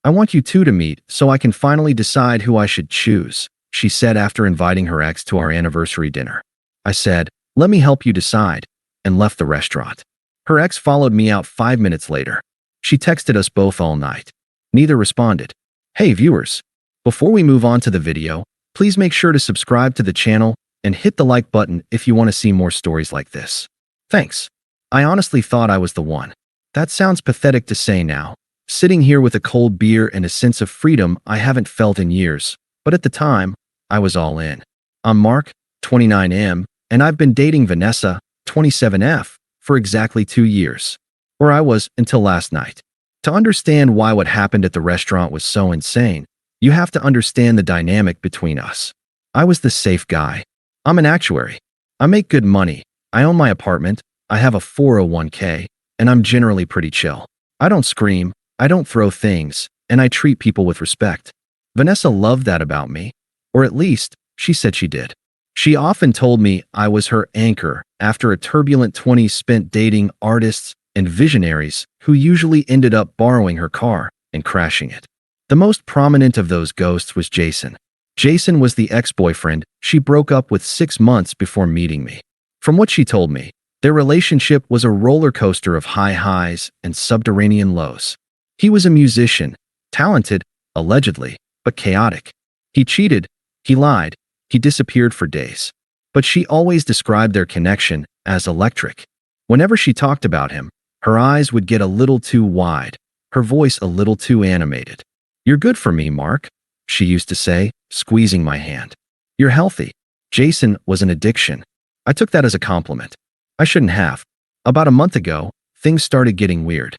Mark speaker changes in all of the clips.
Speaker 1: I want you two to meet so I can finally decide who I should choose, she said after inviting her ex to our anniversary dinner. I said, let me help you decide, and left the restaurant. Her ex followed me out 5 minutes later. She texted us both all night. Neither responded. Hey viewers, before we move on to the video, please make sure to subscribe to the channel and hit the like button if you want to see more stories like this. Thanks. I honestly thought I was the one. That sounds pathetic to say now, sitting here with a cold beer and a sense of freedom I haven't felt in years, but at the time, I was all in. I'm Mark, 29M, and I've been dating Vanessa, 27F, for exactly 2 years. Or I was until last night. To understand why what happened at the restaurant was so insane, you have to understand the dynamic between us. I was the safe guy. I'm an actuary. I make good money. I own my apartment. I have a 401k, and I'm generally pretty chill. I don't scream. I don't throw things, and I treat people with respect. Vanessa loved that about me, or at least, she said she did. She often told me I was her anchor after a turbulent 20s spent dating artists and visionaries who usually ended up borrowing her car and crashing it. The most prominent of those ghosts was Jason. Jason was the ex-boyfriend she broke up with 6 months before meeting me. From what she told me, their relationship was a roller coaster of high highs and subterranean lows. He was a musician, talented, allegedly, but chaotic. He cheated, he lied, he disappeared for days. But she always described their connection as electric. Whenever she talked about him, her eyes would get a little too wide, her voice a little too animated. You're good for me, Mark, she used to say, squeezing my hand. You're healthy. Jason was an addiction. I took that as a compliment. I shouldn't have. About a month ago, things started getting weird.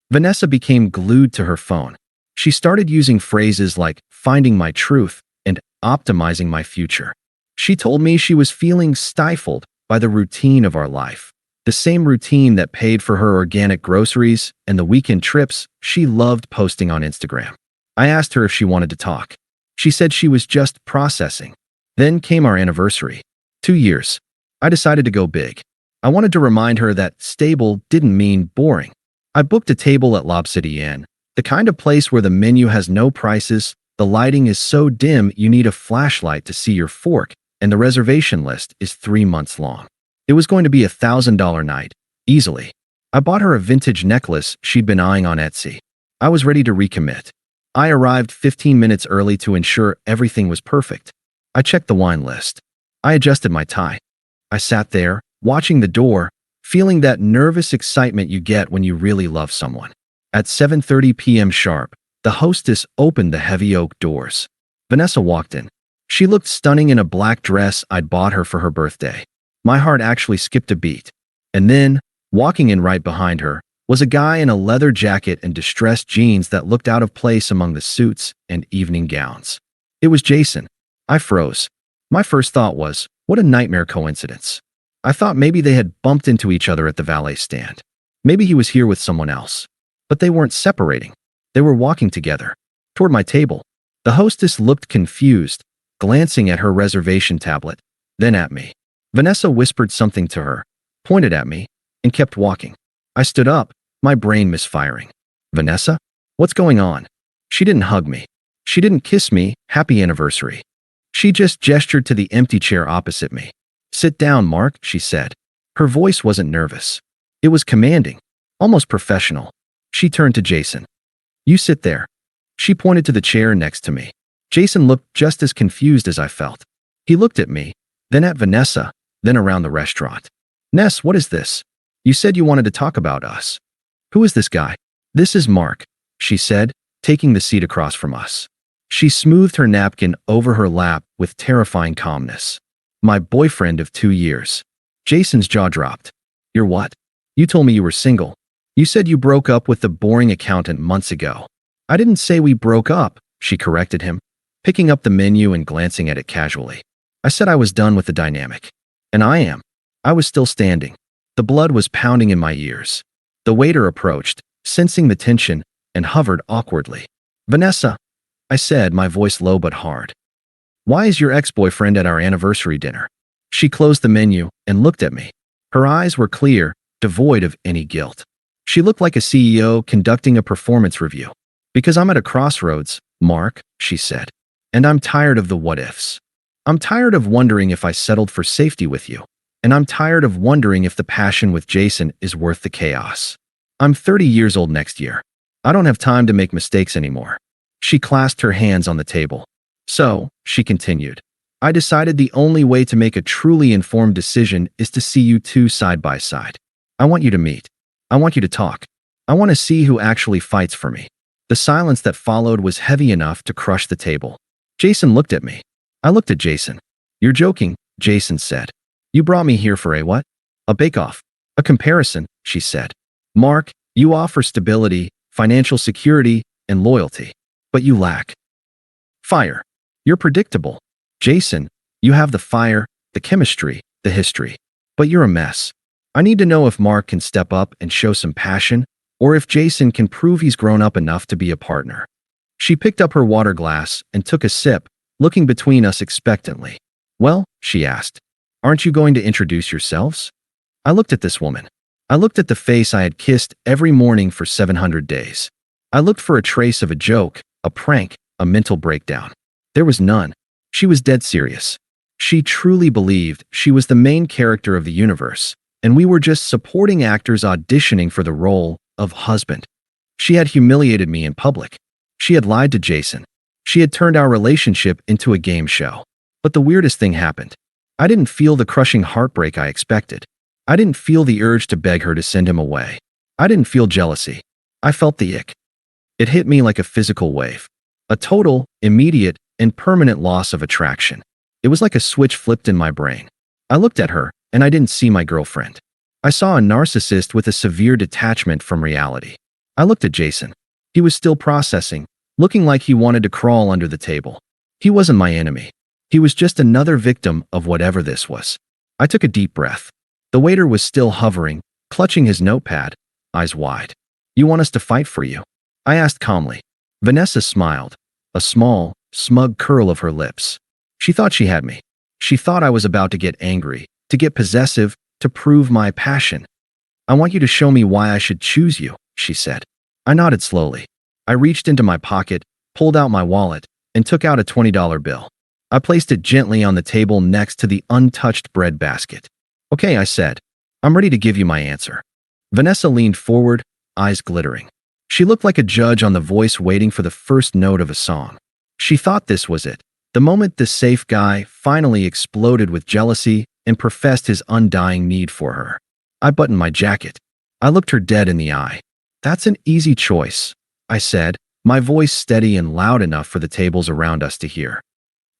Speaker 1: Vanessa became glued to her phone. She started using phrases like finding my truth and optimizing my future. She told me she was feeling stifled by the routine of our life, the same routine that paid for her organic groceries and the weekend trips she loved posting on Instagram. I asked her if she wanted to talk. She said she was just processing. Then came our anniversary. 2 years. I decided to go big. I wanted to remind her that stable didn't mean boring. I booked a table at Lob City Inn, the kind of place where the menu has no prices, the lighting is so dim you need a flashlight to see your fork, and the reservation list is 3 months long. It was going to be $1,000 night, easily. I bought her a vintage necklace she'd been eyeing on Etsy. I was ready to recommit. I arrived 15 minutes early to ensure everything was perfect. I checked the wine list. I adjusted my tie. I sat there, watching the door, feeling that nervous excitement you get when you really love someone. At 7:30 p.m. sharp, the hostess opened the heavy oak doors. Vanessa walked in. She looked stunning in a black dress I'd bought her for her birthday. My heart actually skipped a beat. And then, walking in right behind her, was a guy in a leather jacket and distressed jeans that looked out of place among the suits and evening gowns. It was Jason. I froze. My first thought was, what a nightmare coincidence. I thought maybe they had bumped into each other at the valet stand. Maybe he was here with someone else. But they weren't separating. They were walking together, toward my table. The hostess looked confused, glancing at her reservation tablet, then at me. Vanessa whispered something to her, pointed at me, and kept walking. I stood up, my brain misfiring. Vanessa? What's going on? She didn't hug me. She didn't kiss me, happy anniversary. She just gestured to the empty chair opposite me. Sit down, Mark, she said. Her voice wasn't nervous. It was commanding, almost professional. She turned to Jason. You sit there. She pointed to the chair next to me. Jason looked just as confused as I felt. He looked at me, then at Vanessa, then around the restaurant. Ness, what is this? You said you wanted to talk about us. Who is this guy? This is Mark, she said, taking the seat across from us. She smoothed her napkin over her lap with terrifying calmness. My boyfriend of 2 years. Jason's jaw dropped. You're what? You told me you were single. You said you broke up with the boring accountant months ago. I didn't say we broke up, she corrected him, picking up the menu and glancing at it casually. I said I was done with the dynamic. And I am. I was still standing. The blood was pounding in my ears. The waiter approached, sensing the tension, and hovered awkwardly. Vanessa, I said, my voice low but hard. Why is your ex-boyfriend at our anniversary dinner? She closed the menu and looked at me. Her eyes were clear, devoid of any guilt. She looked like a CEO conducting a performance review. Because I'm at a crossroads, Mark, she said. And I'm tired of the what-ifs. I'm tired of wondering if I settled for safety with you. And I'm tired of wondering if the passion with Jason is worth the chaos. I'm 30 years old next year. I don't have time to make mistakes anymore. She clasped her hands on the table. So, she continued, I decided the only way to make a truly informed decision is to see you two side by side. I want you to meet. I want you to talk. I want to see who actually fights for me. The silence that followed was heavy enough to crush the table. Jason looked at me. I looked at Jason. You're joking, Jason said. You brought me here for a what? A bake-off. A comparison, she said. Mark, you offer stability, financial security, and loyalty. But you lack fire. You're predictable. Jason, you have the fire, the chemistry, the history. But you're a mess. I need to know if Mark can step up and show some passion, or if Jason can prove he's grown up enough to be a partner. She picked up her water glass and took a sip, looking between us expectantly. Well, she asked, aren't you going to introduce yourselves? I looked at this woman. I looked at the face I had kissed every morning for 700 days. I looked for a trace of a joke, a prank, a mental breakdown. There was none. She was dead serious. She truly believed she was the main character of the universe, and we were just supporting actors auditioning for the role of husband. She had humiliated me in public. She had lied to Jason. She had turned our relationship into a game show. But the weirdest thing happened. I didn't feel the crushing heartbreak I expected. I didn't feel the urge to beg her to send him away. I didn't feel jealousy. I felt the ick. It hit me like a physical wave. A total, immediate, and permanent loss of attraction. It was like a switch flipped in my brain. I looked at her, and I didn't see my girlfriend. I saw a narcissist with a severe detachment from reality. I looked at Jason. He was still processing, looking like he wanted to crawl under the table. He wasn't my enemy. He was just another victim of whatever this was. I took a deep breath. The waiter was still hovering, clutching his notepad, eyes wide. You want us to fight for you? I asked calmly. Vanessa smiled, a small, smug curl of her lips. She thought she had me. She thought I was about to get angry, to get possessive, to prove my passion. I want you to show me why I should choose you, she said. I nodded slowly. I reached into my pocket, pulled out my wallet, and took out a $20 bill. I placed it gently on the table next to the untouched bread basket. Okay, I said. I'm ready to give you my answer. Vanessa leaned forward, eyes glittering. She looked like a judge on The Voice waiting for the first note of a song. She thought this was it. The moment this safe guy finally exploded with jealousy and professed his undying need for her. I buttoned my jacket. I looked her dead in the eye. That's an easy choice, I said, my voice steady and loud enough for the tables around us to hear.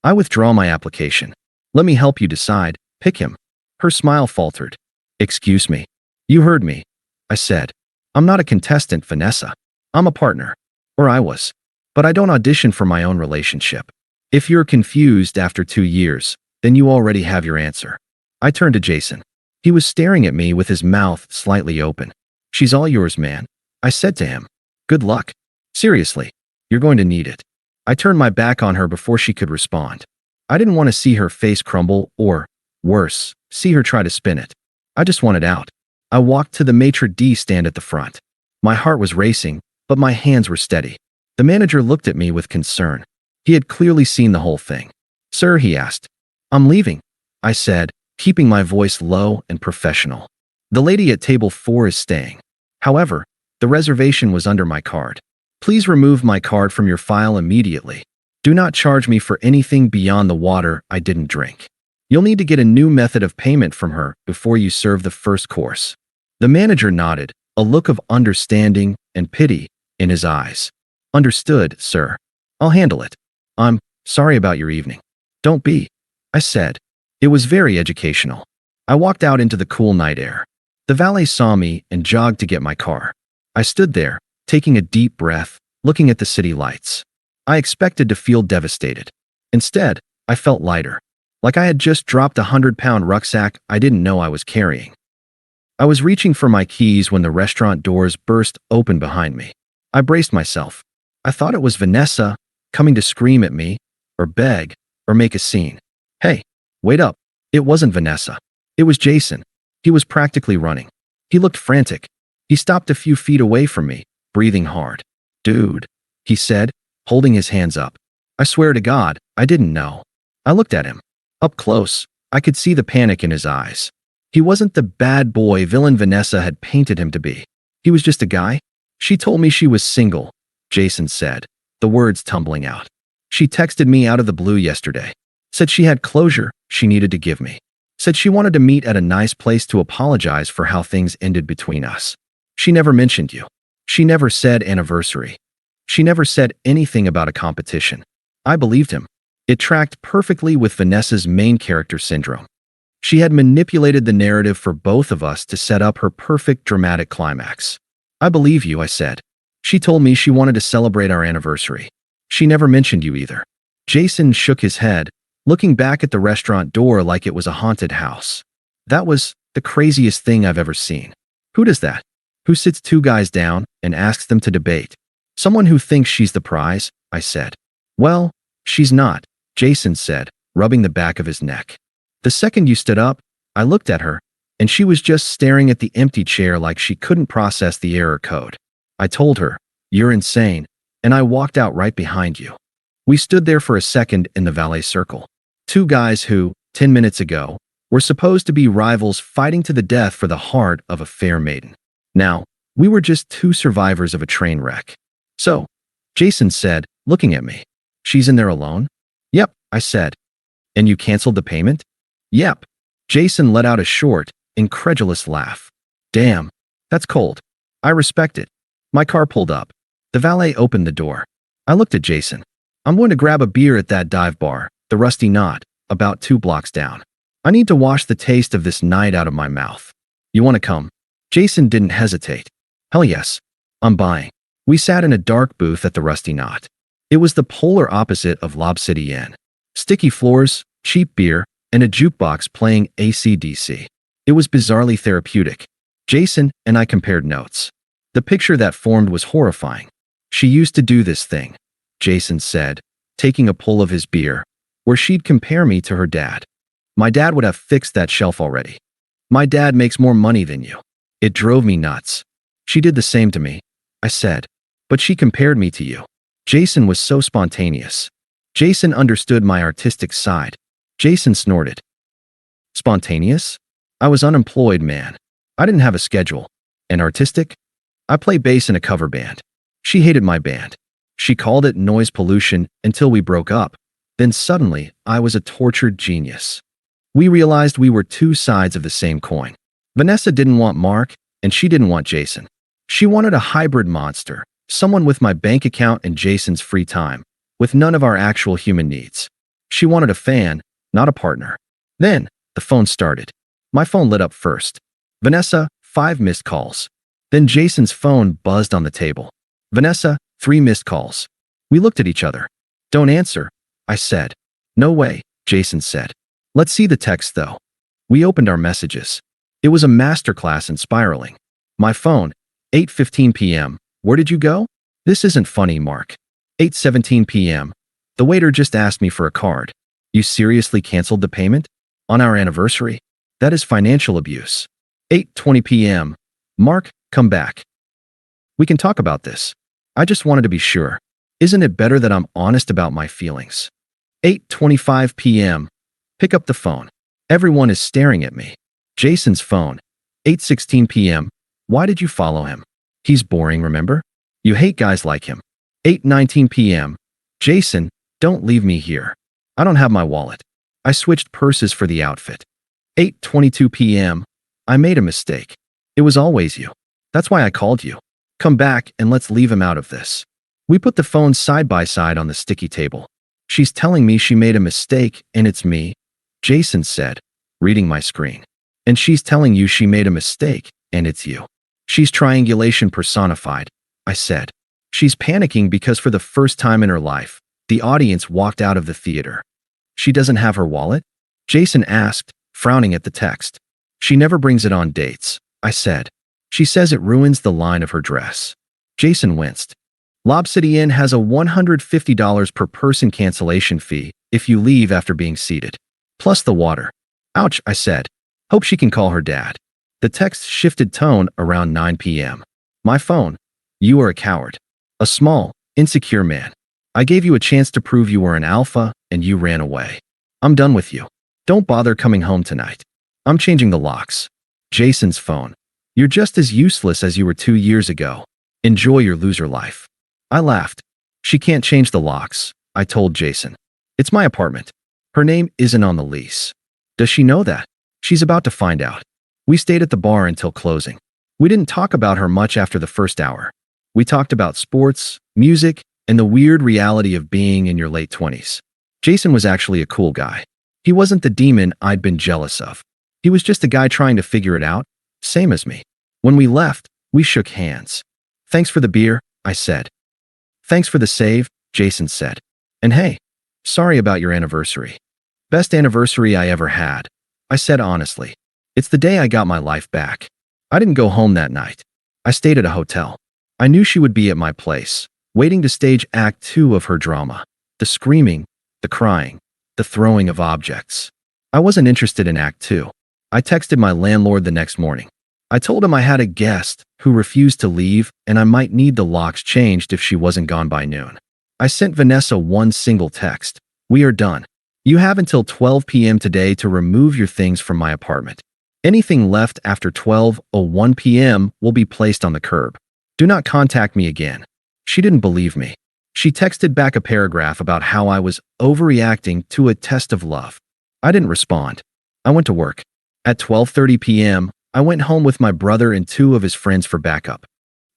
Speaker 1: I withdraw my application. Let me help you decide. Pick him. Her smile faltered. Excuse me. You heard me, I said. I'm not a contestant, Vanessa. I'm a partner. Or I was. But I don't audition for my own relationship. If you're confused after 2 years, then you already have your answer. I turned to Jason. He was staring at me with his mouth slightly open. She's all yours, man, I said to him. Good luck. Seriously, you're going to need it. I turned my back on her before she could respond. I didn't want to see her face crumble or, worse, see her try to spin it. I just wanted out. I walked to the maitre d' stand at the front. My heart was racing, but my hands were steady. The manager looked at me with concern. He had clearly seen the whole thing. Sir, he asked. I'm leaving, I said, keeping my voice low and professional. The lady at table 4 is staying. However, the reservation was under my card. Please remove my card from your file immediately. Do not charge me for anything beyond the water I didn't drink. You'll need to get a new method of payment from her before you serve the first course. The manager nodded, a look of understanding and pity in his eyes. Understood, sir. I'll handle it. I'm sorry about your evening. Don't be, I said. It was very educational. I walked out into the cool night air. The valet saw me and jogged to get my car. I stood there, taking a deep breath, looking at the city lights. I expected to feel devastated. Instead, I felt lighter, like I had just dropped a 100-pound rucksack I didn't know I was carrying. I was reaching for my keys when the restaurant doors burst open behind me. I braced myself. I thought it was Vanessa, coming to scream at me, or beg, or make a scene. Hey, wait up. It wasn't Vanessa. It was Jason. He was practically running. He looked frantic. He stopped a few feet away from me, breathing hard. Dude, he said, holding his hands up. I swear to God, I didn't know. I looked at him. Up close, I could see the panic in his eyes. He wasn't the bad boy villain Vanessa had painted him to be. He was just a guy. She told me she was single, Jason said, the words tumbling out. She texted me out of the blue yesterday. Said she had closure she needed to give me. Said she wanted to meet at a nice place to apologize for how things ended between us. She never mentioned you. She never said anniversary. She never said anything about a competition. I believed him. It tracked perfectly with Vanessa's main character syndrome. She had manipulated the narrative for both of us to set up her perfect dramatic climax. I believe you, I said. She told me she wanted to celebrate our anniversary. She never mentioned you either. Jason shook his head, looking back at the restaurant door like it was a haunted house. That was the craziest thing I've ever seen. Who does that? Who sits two guys down and asks them to debate? Someone who thinks she's the prize, I said. Well, she's not, Jason said, rubbing the back of his neck. The second you stood up, I looked at her, and she was just staring at the empty chair like she couldn't process the error code. I told her, "You're insane," and I walked out right behind you. We stood there for a second in the valet circle. Two guys who, 10 minutes ago, were supposed to be rivals fighting to the death for the heart of a fair maiden. Now, we were just two survivors of a train wreck. So, Jason said, looking at me. She's in there alone? Yep, I said. And you canceled the payment? Yep. Jason let out a short, incredulous laugh. Damn, that's cold. I respect it. My car pulled up. The valet opened the door. I looked at Jason. I'm going to grab a beer at that dive bar, the Rusty Knot, about 2 blocks down. I need to wash the taste of this night out of my mouth. You want to come? Jason didn't hesitate. Hell yes. I'm buying. We sat in a dark booth at the Rusty Knot. It was the polar opposite of Lob City Inn. Sticky floors, cheap beer, and a jukebox playing AC/DC. It was bizarrely therapeutic. Jason and I compared notes. The picture that formed was horrifying. She used to do this thing, Jason said, taking a pull of his beer, where she'd compare me to her dad. My dad would have fixed that shelf already. My dad makes more money than you. It drove me nuts. She did the same to me, I said. But she compared me to you. Jason was so spontaneous. Jason understood my artistic side. Jason snorted. Spontaneous? I was unemployed, man. I didn't have a schedule. And artistic? I play bass in a cover band. She hated my band. She called it noise pollution until we broke up. Then suddenly, I was a tortured genius. We realized we were two sides of the same coin. Vanessa didn't want Mark, and she didn't want Jason. She wanted a hybrid monster, someone with my bank account and Jason's free time, with none of our actual human needs. She wanted a fan, not a partner. Then, the phone started. My phone lit up first. Vanessa, 5 missed calls. Then Jason's phone buzzed on the table. Vanessa, 3 missed calls. We looked at each other. Don't answer, I said. No way, Jason said. Let's see the text though. We opened our messages. It was a masterclass in spiraling. My phone, 8:15 p.m. Where did you go? This isn't funny, Mark. 8:17 p.m. The waiter just asked me for a card. You seriously canceled the payment? On our anniversary? That is financial abuse. 8:20 p.m. Mark, come back. We can talk about this. I just wanted to be sure. Isn't it better that I'm honest about my feelings? 8:25 p.m. Pick up the phone. Everyone is staring at me. Jason's phone. 8:16 p.m. Why did you follow him? He's boring, remember? You hate guys like him. 8:19 p.m. Jason, don't leave me here. I don't have my wallet. I switched purses for the outfit. 8:22 p.m. I made a mistake. It was always you. That's why I called you. Come back and let's leave him out of this. We put the phones side by side on the sticky table. She's telling me she made a mistake and it's me, Jason said, reading my screen. And she's telling you she made a mistake and it's you. She's triangulation personified, I said. She's panicking because for the first time in her life, the audience walked out of the theater. She doesn't have her wallet? Jason asked, frowning at the text. She never brings it on dates, I said. She says it ruins the line of her dress. Jason winced. Lob City Inn has a $150 per person cancellation fee if you leave after being seated. Plus the water. Ouch, I said. Hope she can call her dad. The text shifted tone around 9 p.m. My phone. You are a coward. A small, Insecure man. I gave you a chance to prove you were an alpha, and you ran away. I'm done with you. Don't bother coming home tonight. I'm changing the locks. Jason's phone. You're just as useless as you were 2 years ago. Enjoy your loser life. I laughed. She can't change the locks, I told Jason. It's my apartment. Her name isn't on the lease. Does she know that? She's about to find out. We stayed at the bar until closing. We didn't talk about her much after the first hour. We talked about sports, music, and the weird reality of being in your late 20s. Jason was actually a cool guy. He wasn't the demon I'd been jealous of. He was just a guy trying to figure it out, same as me. When we left, we shook hands. Thanks for the beer, I said. Thanks for the save, Jason said. And hey, sorry about your anniversary. Best anniversary I ever had, I said honestly. It's the day I got my life back. I didn't go home that night. I stayed at a hotel. I knew she would be at my place, waiting to stage Act 2 of her drama. The screaming, the crying, the throwing of objects. I wasn't interested in Act 2. I texted my landlord the next morning. I told him I had a guest who refused to leave and I might need the locks changed if she wasn't gone by noon. I sent Vanessa one single text. We are done. You have until 12 p.m. today to remove your things from my apartment. Anything left after 12:01 p.m. will be placed on the curb. Do not contact me again. She didn't believe me. She texted back a paragraph about how I was overreacting to a test of love. I didn't respond. I went to work. At 12:30 p.m., I went home with my brother and 2 of his friends for backup.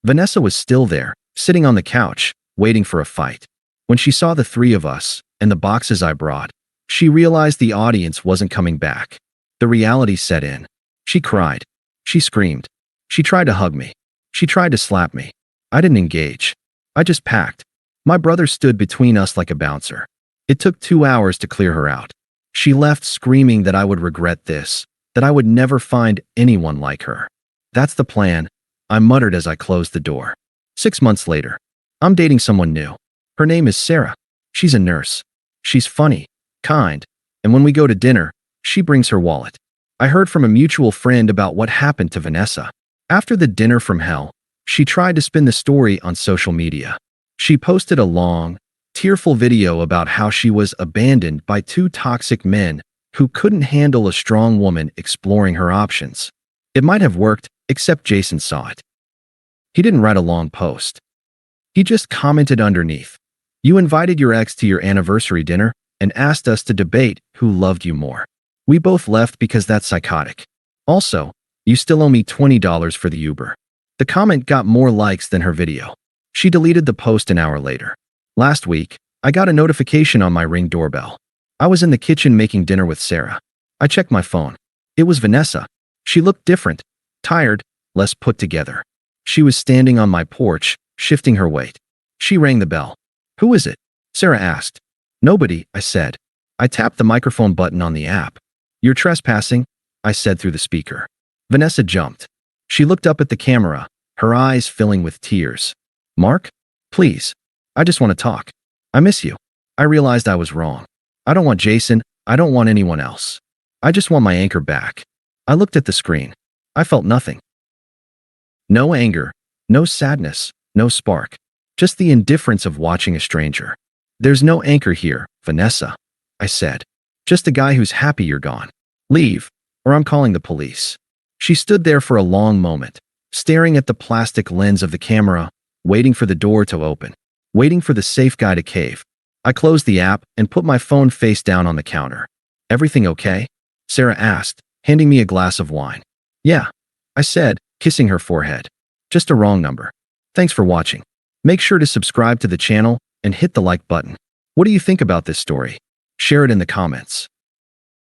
Speaker 1: Vanessa was still there, sitting on the couch, waiting for a fight. When she saw the 3 of us and the boxes I brought, she realized the audience wasn't coming back. The reality set in. She cried. She screamed. She tried to hug me. She tried to slap me. I didn't engage. I just packed. My brother stood between us like a bouncer. It took 2 hours to clear her out. She left screaming that I would regret this, that I would never find anyone like her. That's the plan, I muttered as I closed the door. 6 months later, I'm dating someone new. Her name is Sarah. She's a nurse. She's funny, kind, and when we go to dinner, she brings her wallet. I heard from a mutual friend about what happened to Vanessa. After the dinner from hell, she tried to spin the story on social media. She posted a long, tearful video about how she was abandoned by 2 toxic men who couldn't handle a strong woman exploring her options. It might have worked, except Jason saw it. He didn't write a long post. He just commented underneath. You invited your ex to your anniversary dinner and asked us to debate who loved you more. We both left because that's psychotic. Also, you still owe me $20 for the Uber. The comment got more likes than her video. She deleted the post an hour later. Last week, I got a notification on my Ring doorbell. I was in the kitchen making dinner with Sarah. I checked my phone. It was Vanessa. She looked different, tired, less put together. She was standing on my porch, shifting her weight. She rang the bell. Who is it? Sarah asked. Nobody, I said. I tapped the microphone button on the app. You're trespassing, I said through the speaker. Vanessa jumped. She looked up at the camera, her eyes filling with tears. Mark? Please. I just want to talk. I miss you. I realized I was wrong. I don't want Jason. I don't want anyone else. I just want my anchor back. I looked at the screen. I felt nothing. No anger, no sadness, no spark. Just the indifference of watching a stranger. There's no anchor here, Vanessa, I said. Just a guy who's happy you're gone. Leave, or I'm calling the police. She stood there for a long moment, staring at the plastic lens of the camera, waiting for the door to open, waiting for the safe guy to cave. I closed the app and put my phone face down on the counter. Everything okay? Sarah asked, handing me a glass of wine. Yeah, I said, kissing her forehead. Just a wrong number. Thanks for watching. Make sure to subscribe to the channel and hit the like button. What do you think about this story? Share it in the comments.